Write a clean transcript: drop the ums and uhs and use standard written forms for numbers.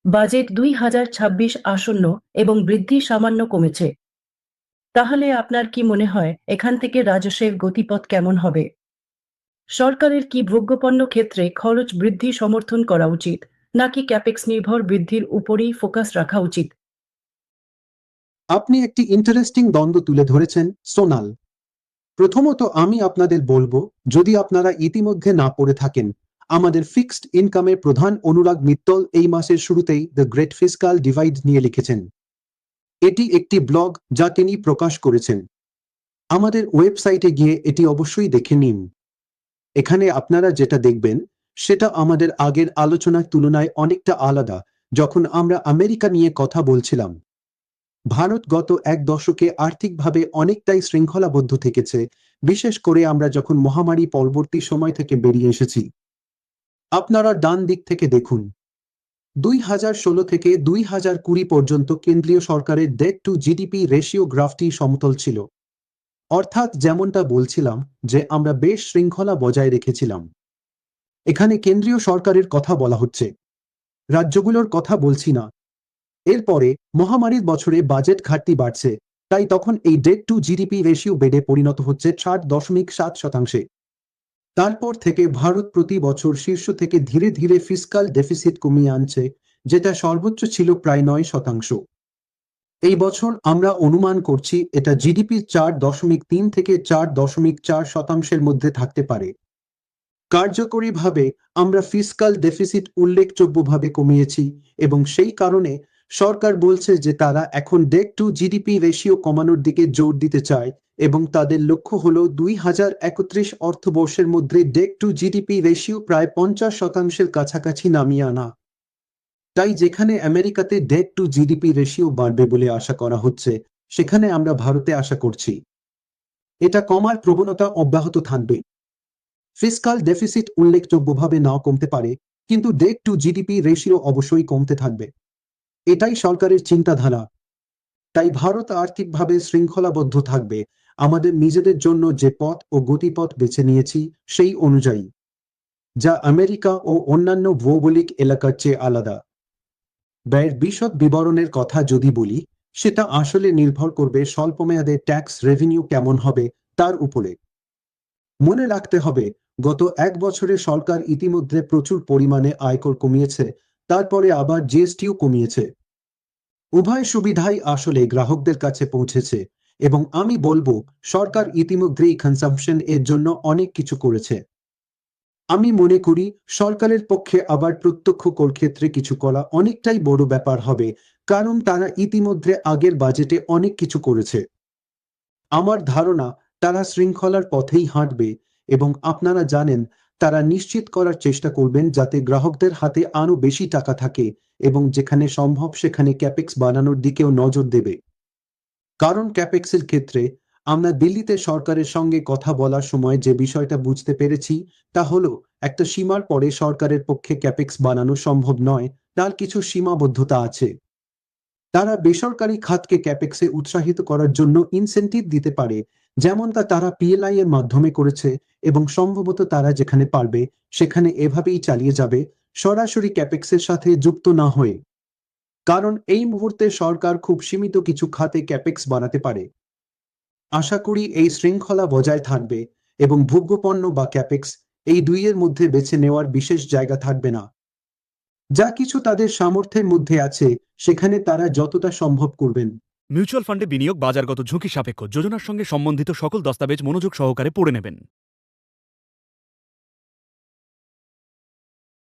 Budget ২০২৬ আসন্ন এবং বৃদ্ধি সামান্য কমেছে। তাহলে আপনার কি মনে হয় এখান থেকে রাজস্বের গতিপথ কেমন হবে? সরকারের কি ভোগ্যপণ্য ক্ষেত্রে খরচ বৃদ্ধি সমর্থন করা উচিত, নাকি ক্যাপেক্স নির্ভর বৃদ্ধির উপরেই ফোকাস রাখা উচিত? আপনি একটি ইন্টারেস্টিং দ্বন্দ্ব তুলে ধরেছেন, সোনাল। প্রথমত আমি আপনাদের বলবো, যদি আপনারা ইতিমধ্যে না পড়ে থাকেন, আমাদের ফিক্সড ইনকামের প্রধান অনুরাগ মিত্তল এই মাসের শুরুতেই দ্য গ্রেট ফিসকাল ডিভাইড নিয়ে লিখেছেন। এটি একটি ব্লগ যা তিনি প্রকাশ করেছেন। আমাদের ওয়েবসাইটে গিয়ে এটি অবশ্যই দেখে নিন। এখানে আপনারা যেটা দেখবেন সেটা আমাদের আগের আলোচনার তুলনায় অনেকটা আলাদা। যখন আমরা আমেরিকা নিয়ে কথা বলছিলাম, ভারত গত এক দশকে আর্থিকভাবে অনেকটাই শৃঙ্খলাবদ্ধ থেকেছে, বিশেষ করে আমরা যখন মহামারী পরবর্তী সময় থেকে বেরিয়ে এসেছি। আপনারা ডান দিক থেকে দেখুন, ২০১৬ থেকে ২০২০ পর্যন্ত কেন্দ্রীয় সরকারের ডেট টু জিডিপি রেশিও গ্রাফটি সমতল ছিল। অর্থাৎ যেমনটা বলছিলাম যে আমরা বেশ শৃঙ্খলা বজায় রেখেছিলাম। এখানে কেন্দ্রীয় সরকারের কথা বলা হচ্ছে, রাজ্যগুলোর কথা বলছি না। এরপরে মহামারীর বছরে বাজেট ঘাটতি বাড়ছে, তাই তখন এই ডেট টু জিডিপি রেশিও বেড়ে পরিণত হচ্ছে ৬.৭%। তারপর থেকে ভারত প্রতি বছর শীর্ষ থেকে ধীরে ধীরে ফিসকাল ডেফিসিট কমিয়ে আনছে, যেটা সর্বোচ্চ ছিল প্রায় ৯%। এই বছর আমরা অনুমান করছি এটা জিডিপি ৪.৩ থেকে ৪.৪% মধ্যে থাকতে পারে। কার্যকরীভাবে আমরা ফিসকাল ডেফিসিট উল্লেখযোগ্যভাবে কমিয়েছি, এবং সেই কারণে সরকার বলছে যে তারা এখন ডেট টু জিডিপি রেশিও কমানোর দিকে জোর দিতে চায়, এবং তাদের লক্ষ্য হল ২০৩১ অর্থবর্ষের মধ্যে ডেট টু জিডিপি রেশিও প্রায় ৫০%-এর কাছাকাছি নামিয়ে আনা। তাই যেখানে আমেরিকাতে ডেট টু জিডিপি রেশিও বাড়বে বলে আশা করা হচ্ছে, সেখানে আমরা ভারতে আশা করছি এটা কমার প্রবণতা অব্যাহত থাকবে। ফিসকাল ডেফিসিট উল্লেখযোগ্যভাবে নাও কমতে পারে, কিন্তু ডেট টু জিডিপি রেশিও অবশ্যই কমতে থাকবে। এটাই সরকারের চিন্তাধারা। তাই ভারত আর্থিকভাবে শৃঙ্খলাবদ্ধ থাকবে, আমাদের নিজেদের জন্য যে পথ ও গতিপথ বেছে নিয়েছি সেই অনুযায়ী, যা আমেরিকা ও অন্যান্য ভৌগোলিক এলাকার চেয়ে আলাদা। ব্যয়ের বিশদ বিবরণের কথা যদি বলি, সেটা আসলে নির্ভর করবে স্বল্পমেয়াদে ট্যাক্স রেভিনিউ কেমন হবে তার উপরে। মনে রাখতে হবে, গত এক বছরে সরকার ইতিমধ্যে প্রচুর পরিমাণে আয়কর কমিয়েছে, তারপরে আবার জিএসটিও কমিয়েছে। উভয় সুবিধাই আসলে গ্রাহকদের কাছে পৌঁছেছে, এবং আমি বলবো সরকার ইতিমধ্যেই কনজাম্পশন এর জন্য অনেক কিছু করেছে। আমি মনে করি সরকারের পক্ষে আবার প্রত্যক্ষ কর ক্ষেত্রে কিছু করা অনেকটাই বড় ব্যাপার হবে, কারণ তারা ইতিমধ্যে আগের বাজেটে অনেক কিছু করেছে। আমার ধারণা তারা শৃঙ্খলার পথেই হাঁটবে, এবং আপনারা জানেন তারা নিশ্চিত করার চেষ্টা করবেন যাতে গ্রাহকদের হাতে আরও বেশি টাকা থাকে, এবং যেখানে সম্ভব সেখানে ক্যাপেক্স বানানোর দিকেও নজর দেবে। কারণ ক্যাপেক্সের ক্ষেত্রে আমরা দিল্লিতে সরকারের সঙ্গে কথা বলার সময় যে বিষয়টা বুঝতে পেরেছি তা হলো, একটা সীমার পরে সরকারের পক্ষে ক্যাপেক্স বানানো সম্ভব নয়, তার কিছু সীমাবদ্ধতা আছে। তারা বেসরকারি খাতকে ক্যাপেক্সে উৎসাহিত করার জন্য ইনসেন্টিভ দিতে পারে, যেমনটা তারা পিএলআই এর মাধ্যমে করেছে, এবং সম্ভবত তারা যেখানে পারবে সেখানে এভাবেই চালিয়ে যাবে, সরাসরি ক্যাপেক্সের সাথে যুক্ত না হয়ে। কারণ এই মুহূর্তে সরকার খুব সীমিত কিছু খাতে ক্যাপেক্স বানাতে পারে। আশা করি এই শৃঙ্খলা বজায় থাকবে, এবং ভোগ্যপণ্য বা ক্যাপেক্স এই দুইয়ের মধ্যে বেছে নেওয়ার বিশেষ জায়গা থাকবে না। যা কিছু তাদের সামর্থ্যের মধ্যে আছে সেখানে তারা যতটা সম্ভব করবেন। মিউচুয়াল ফান্ডে বিনিয়োগ বাজারগত ঝুঁকি সাপেক্ষ। যোজনার সঙ্গে সম্বন্ধিত সকল দস্তাবেজ মনোযোগ সহকারে পড়ে নেবেন।